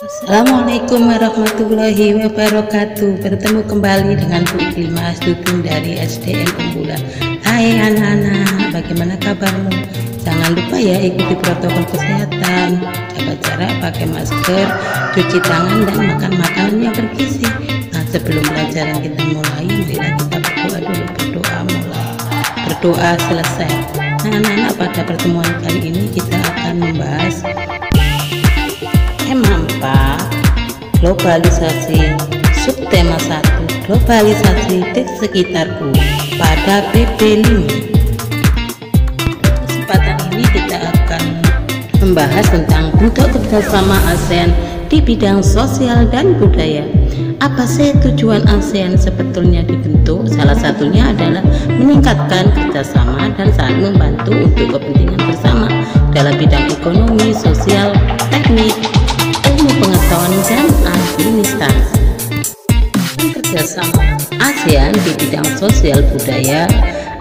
Assalamualaikum warahmatullahi wabarakatuh. Bertemu kembali dengan Bu Iklimah, student dari SDN Pemula. Hai anak-anak, bagaimana kabarmu? Jangan lupa ya ikuti protokol kesehatan, jaga jarak, pakai masker, cuci tangan, dan makan makanan yang bergizi. Nah, sebelum pelajaran kita mulai, marilah kita berdoa dulu. Berdoa selesai. Nah anak-anak, pada pertemuan kali ini kita akan membahas tema 4 globalisasi, subtema 1 globalisasi di sekitarku pada PP5. Kesempatan ini kita akan membahas tentang bentuk kerjasama ASEAN di bidang sosial dan budaya. Apa sih tujuan ASEAN sebetulnya dibentuk? Salah satunya adalah meningkatkan kerjasama dan saling membantu untuk kepentingan bersama dalam bidang ekonomi, sosial, teknik, ilmu pengetahuan, dan administrasi. Kerjasama ASEAN di bidang sosial budaya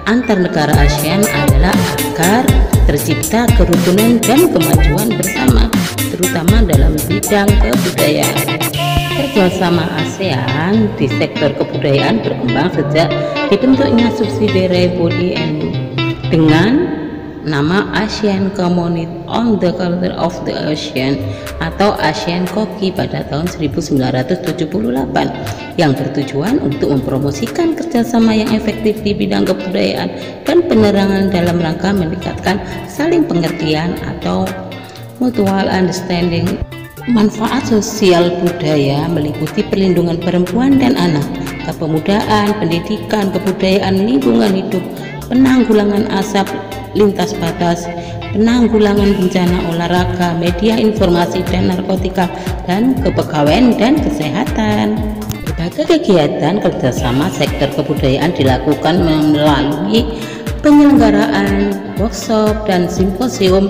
antar negara ASEAN adalah agar tercipta kerukunan dan kemajuan bersama, terutama dalam bidang kebudayaan. Kerjasama ASEAN di sektor kebudayaan berkembang sejak dibentuknya subsidiary body dengan nama ASEAN Community on the Culture of the ASEAN atau ASEAN COCI pada tahun 1978 yang bertujuan untuk mempromosikan kerjasama yang efektif di bidang kebudayaan dan penerangan dalam rangka meningkatkan saling pengertian atau mutual understanding. Manfaat sosial budaya meliputi perlindungan perempuan dan anak, kepemudaan, pendidikan, kebudayaan, lingkungan hidup, penanggulangan asap lintas batas, penanggulangan bencana, olahraga, media informasi dan narkotika, dan kepegawaian dan kesehatan. Berbagai kegiatan kerjasama sektor kebudayaan dilakukan melalui penyelenggaraan workshop dan simposium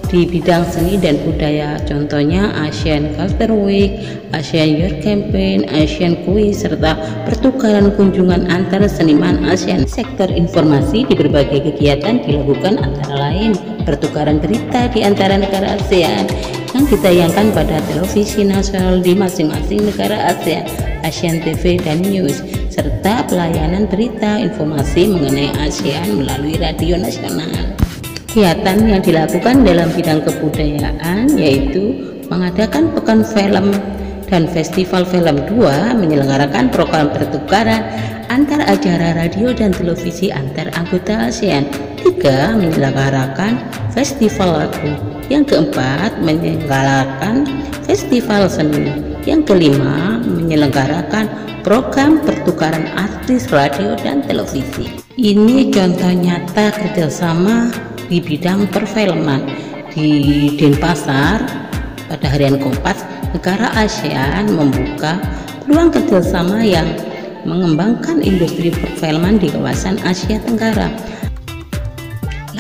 di bidang seni dan budaya, contohnya ASEAN Culture Week, ASEAN Youth Campaign, ASEAN Quiz, serta pertukaran kunjungan antar seniman ASEAN. Sektor informasi di berbagai kegiatan dilakukan antara lain pertukaran berita di antara negara ASEAN yang ditayangkan pada televisi nasional di masing-masing negara ASEAN, ASEAN TV dan News, serta pelayanan berita informasi mengenai ASEAN melalui radio nasional. Kegiatan yang dilakukan dalam bidang kebudayaan yaitu mengadakan pekan film dan festival film 2, menyelenggarakan program pertukaran antar acara radio dan televisi antar anggota ASEAN, 3, menyelenggarakan festival lagu, yang keempat menyelenggarakan festival seni, yang kelima menyelenggarakan program pertukaran artis radio dan televisi. Ini contoh nyata kerjasama di bidang perfilman. Di Denpasar pada harian Kompas, negara ASEAN membuka peluang kerjasama yang mengembangkan industri perfilman di kawasan Asia Tenggara.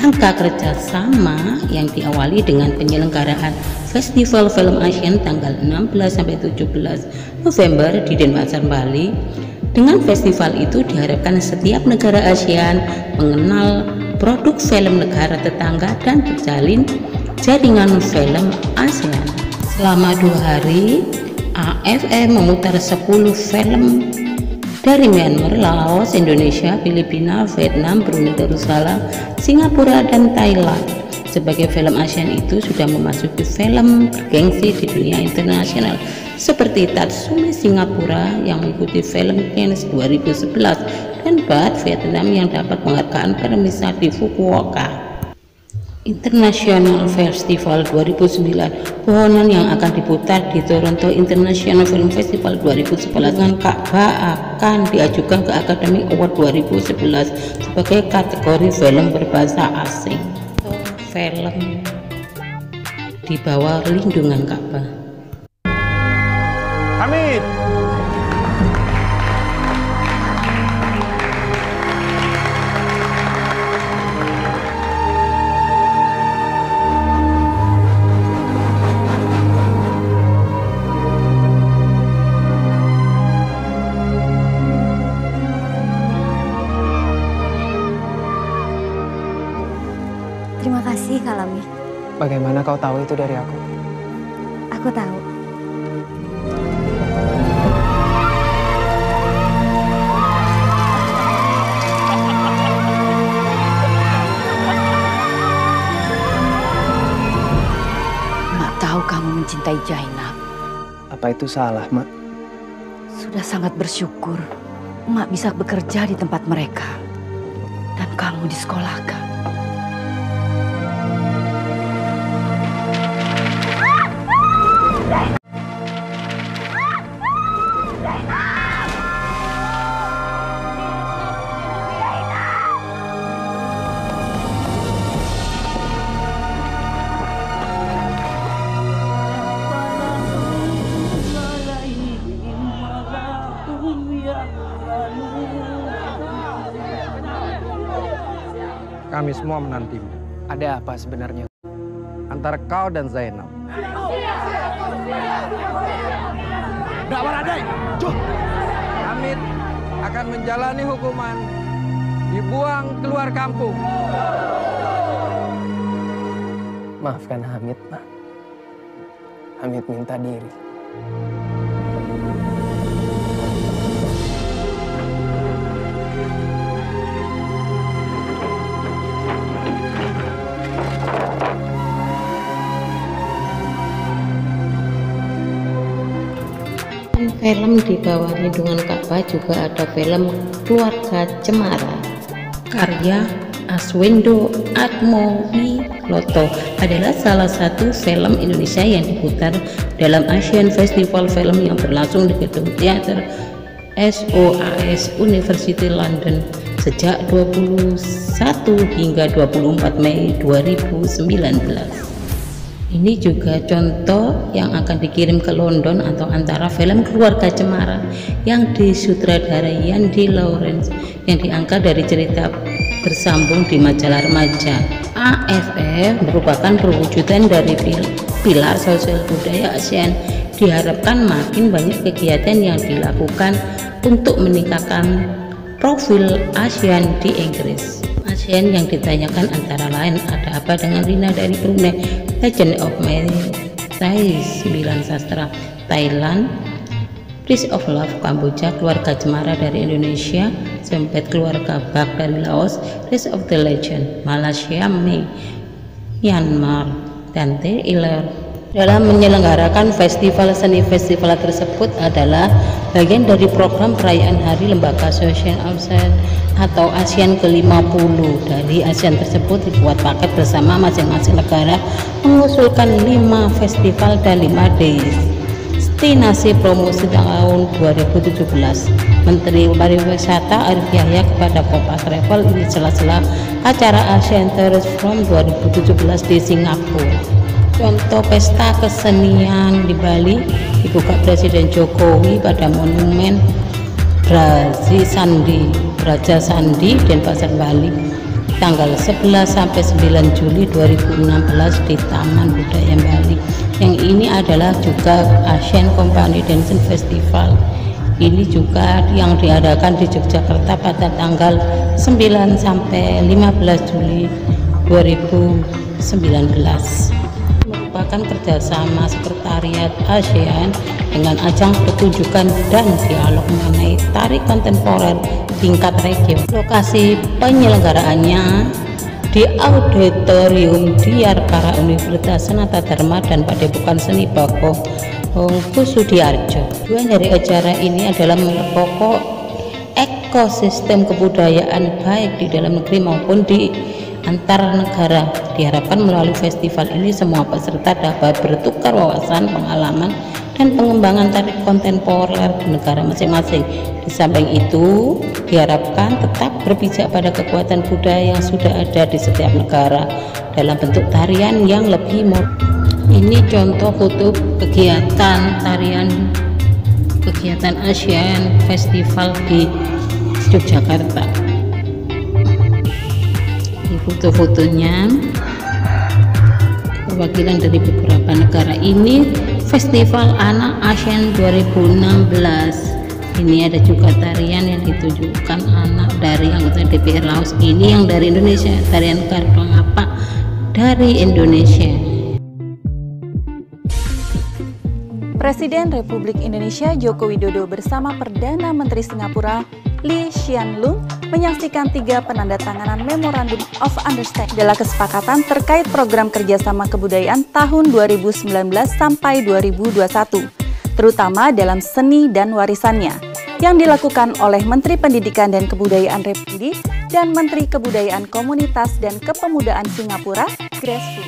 Langkah kerjasama yang diawali dengan penyelenggaraan Festival Film ASEAN tanggal 16-17 November di Denpasar, Bali. Dengan festival itu diharapkan setiap negara ASEAN mengenal produk film negara tetangga dan terjalin jaringan film ASEAN. Selama 2 hari, AFM memutar 10 film dari Myanmar, Laos, Indonesia, Filipina, Vietnam, Brunei Darussalam, Singapura, dan Thailand. Sebagai film ASEAN itu sudah memasuki film bergengsi di dunia internasional seperti Tatsumi Singapura yang mengikuti film Cannes 2011 dan BAT Vietnam yang dapat penghargaan permisa di Fukuoka International Festival 2009, pohonan yang akan diputar di Toronto International Film Festival 2011 dengan Ka'bah akan diajukan ke Academy Award 2011 sebagai kategori film berbahasa asing. Film di bawah lindungan Ka'bah. Hamid. Terima kasih, Kak Lami. Bagaimana kau tahu itu dari aku? Aku tahu. mencintai Jainab. Apa itu salah, Mak? Sudah sangat bersyukur Mak bisa bekerja di tempat mereka dan kamu disekolahkan. Kami semua menantimu. Ada apa sebenarnya? Antara kau dan Zainab. Nggak Baradai, Juh. Hamid akan menjalani hukuman dibuang keluar kampung. Maafkan Hamid, Mak. Hamid minta diri. Film di bawah lindungan Ka'bah juga ada film Keluarga Cemara karya Aswendo Atmowiloto, adalah salah satu film Indonesia yang diputar dalam Asian Festival Film yang berlangsung di gedung teater SOAS University London sejak 21 hingga 24 Mei 2019. Ini juga contoh yang akan dikirim ke London atau antara film Keluarga Cemara yang disutradarai Yandi Lawrence yang diangkat dari cerita bersambung di majalah remaja. AFF merupakan perwujudan dari pilar sosial budaya ASEAN. Diharapkan makin banyak kegiatan yang dilakukan untuk meningkatkan profil ASEAN di Inggris. ASEAN yang ditanyakan antara lain ada apa dengan Rina dari Brunei, Legend of Mary 9 Sastra Thailand, Piece of Love Kamboja, Keluarga Cemara dari Indonesia, Sempet Keluarga Bak dari Laos, Race of the Legend Malaysia, Myanmar, dan Thailand. Dalam menyelenggarakan festival festival tersebut adalah bagian dari program perayaan Hari Lembaga Sosial ASEAN atau ASEAN ke-50. Dari ASEAN tersebut dibuat paket bersama masing-masing negara mengusulkan 5 festival dan 5 destinasi promosi tahun 2017. Menteri Pariwisata Arif Yahya kepada Kompas Travel di sela-sela acara ASEAN Tourist Forum 2017 di Singapura. Contoh pesta kesenian di Bali dibuka Presiden Jokowi pada Monumen Braja Sandi Denpasar Bali tanggal 11 sampai 9 Juli 2016 di Taman Budaya Bali. Yang ini adalah juga Asian Company Dancing Festival. Ini juga yang diadakan di Yogyakarta pada tanggal 9 sampai 15 Juli 2019. Merupakan kerjasama sekretariat ASEAN dengan ajang pertunjukan dan dialog mengenai tari kontemporer tingkat region. Lokasi penyelenggaraannya di Auditorium Diyarbakir Universitas Sanata Dharma dan Padepokan Seni Bako Kusudiarjo. Tujuan dari acara ini adalah memperkokoh ekosistem kebudayaan baik di dalam negeri maupun di antar negara. Diharapkan melalui festival ini semua peserta dapat bertukar wawasan, pengalaman, dan pengembangan tari kontemporer di negara masing-masing. Di samping itu, diharapkan tetap berpijak pada kekuatan budaya yang sudah ada di setiap negara dalam bentuk tarian yang lebih modern. Ini contoh foto kegiatan ASEAN Festival di Yogyakarta. Ini foto-fotonya perwakilan dari beberapa negara. Ini Festival Anak ASEAN 2016. Ini ada juga tarian yang ditunjukkan anak dari anggota DPR Laos. Ini yang dari Indonesia, tarian Kardang Apa dari Indonesia. Presiden Republik Indonesia Joko Widodo bersama Perdana Menteri Singapura Lee Hsien Loong menyaksikan 3 penandatanganan Memorandum of Understanding adalah kesepakatan terkait program kerjasama kebudayaan tahun 2019 sampai 2021, terutama dalam seni dan warisannya, yang dilakukan oleh Menteri Pendidikan dan Kebudayaan Republik dan Menteri Kebudayaan Komunitas dan Kepemudaan Singapura, Grace Fu.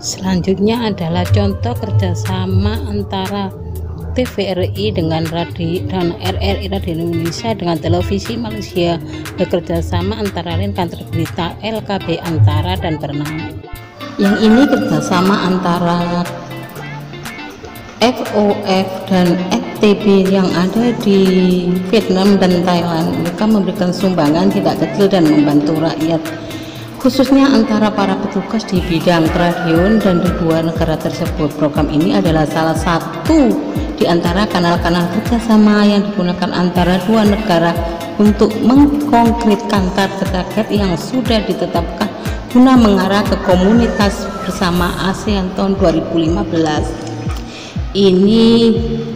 Selanjutnya adalah contoh kerjasama antara TVRI dengan RRI Radio Indonesia dengan Televisi Malaysia, bekerjasama antara lain kantor berita LKB Antara dan Bernama. Yang ini kerjasama antara FOF dan FTB yang ada di Vietnam dan Thailand. Mereka memberikan sumbangan tidak kecil dan membantu rakyat, khususnya antara para petugas di bidang keradioan dan kedua negara tersebut. Program ini adalah salah satu di antara kanal-kanal kerjasama yang digunakan antara dua negara untuk mengkonkretkan target-target yang sudah ditetapkan guna mengarah ke komunitas bersama ASEAN tahun 2015. Ini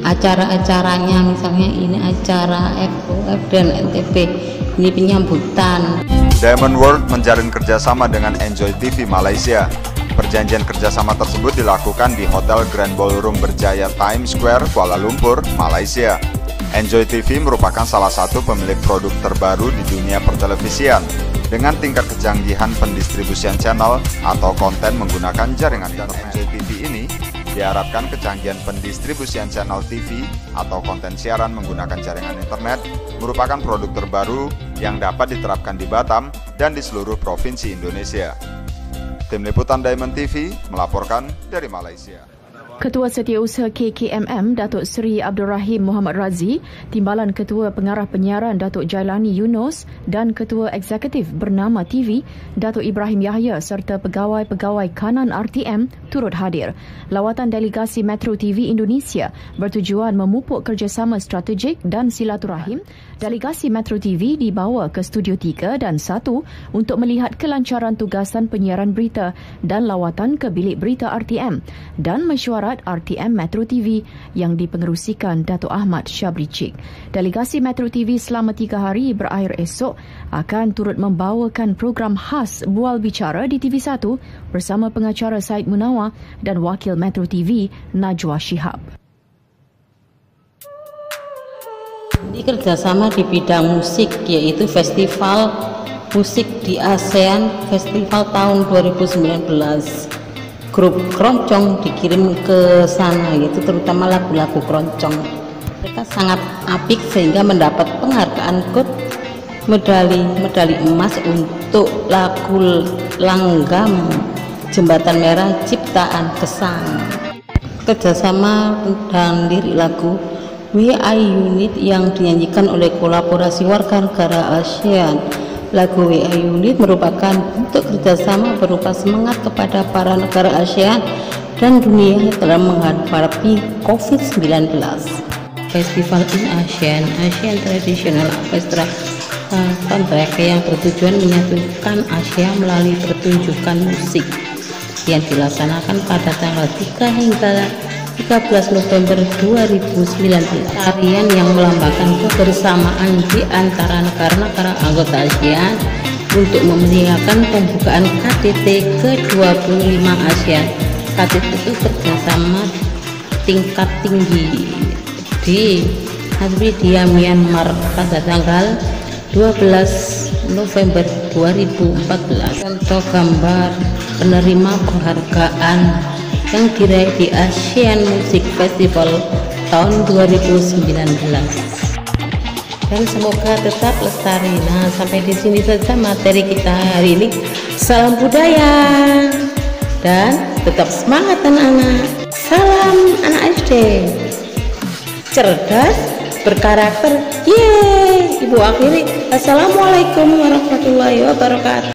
acara-acaranya, misalnya ini acara FOF dan NTB, ini penyambutan. Diamond World menjalin kerjasama dengan Enjoy TV Malaysia. Perjanjian kerjasama tersebut dilakukan di Hotel Grand Ballroom Berjaya Times Square, Kuala Lumpur, Malaysia. Enjoy TV merupakan salah satu pemilik produk terbaru di dunia pertelevisian dengan tingkat kecanggihan pendistribusian channel atau konten menggunakan jaringan internet. Enjoy TV ini diharapkan kecanggihan pendistribusian channel TV atau konten siaran menggunakan jaringan internet merupakan produk terbaru yang dapat diterapkan di Batam dan di seluruh provinsi Indonesia. Tim Liputan Diamond TV melaporkan dari Malaysia. Ketua Setiausaha KKMM Datuk Seri Abdul Rahim Muhammad Razi, Timbalan Ketua Pengarah Penyiaran Datuk Jailani Yunus dan Ketua Eksekutif Bernama TV Datuk Ibrahim Yahya serta pegawai-pegawai kanan RTM turut hadir. Lawatan delegasi Metro TV Indonesia bertujuan memupuk kerjasama strategik dan silaturahim. Delegasi Metro TV dibawa ke Studio 3 dan 1 untuk melihat kelancaran tugasan penyiaran berita dan lawatan ke bilik berita RTM dan mesyuarat RTM Metro TV yang dipengerusikan Datuk Ahmad Syabri Cik. Delegasi Metro TV selama 3 hari berakhir esok akan turut membawakan program khas Bual Bicara di TV1 bersama pengacara Said Munawar dan wakil Metro TV Najwa Shihab. Ini kerjasama di bidang musik, yaitu Festival Musik di ASEAN Festival tahun 2019. Grup keroncong dikirim ke sana, yaitu terutama lagu-lagu keroncong. Mereka sangat apik sehingga mendapat penghargaan medali emas untuk lagu Langgam Jembatan Merah ciptaan Kesang. Kerjasama dan lirik lagu WI Unit yang dinyanyikan oleh kolaborasi warga negara ASEAN. Lagu WI Unit merupakan bentuk kerjasama berupa semangat kepada para negara ASEAN dan dunia dalam menghadapi COVID-19. Festival in ASEAN, ASEAN Traditional Orchestra Contract yang bertujuan menyatukan Asia melalui pertunjukan musik yang dilaksanakan pada tanggal 3 hingga 13 November 2019. Tarian yang melambangkan kebersamaan di antara negara-negara anggota ASEAN untuk memeriahkan pembukaan KTT ke-25 ASEAN. KTT itu kerjasama tingkat tinggi di Myanmar pada tanggal 12 November 2014. Contoh gambar penerima penghargaan yang diraih di ASEAN Music Festival tahun 2019. Dan semoga tetap lestari. Nah, sampai di sini saja materi kita hari ini. Salam budaya dan tetap semangat anak-anak. Salam anak SD. Cerdas, berkarakter. Yeay. Ibu akhiri. Assalamualaikum warahmatullahi wabarakatuh.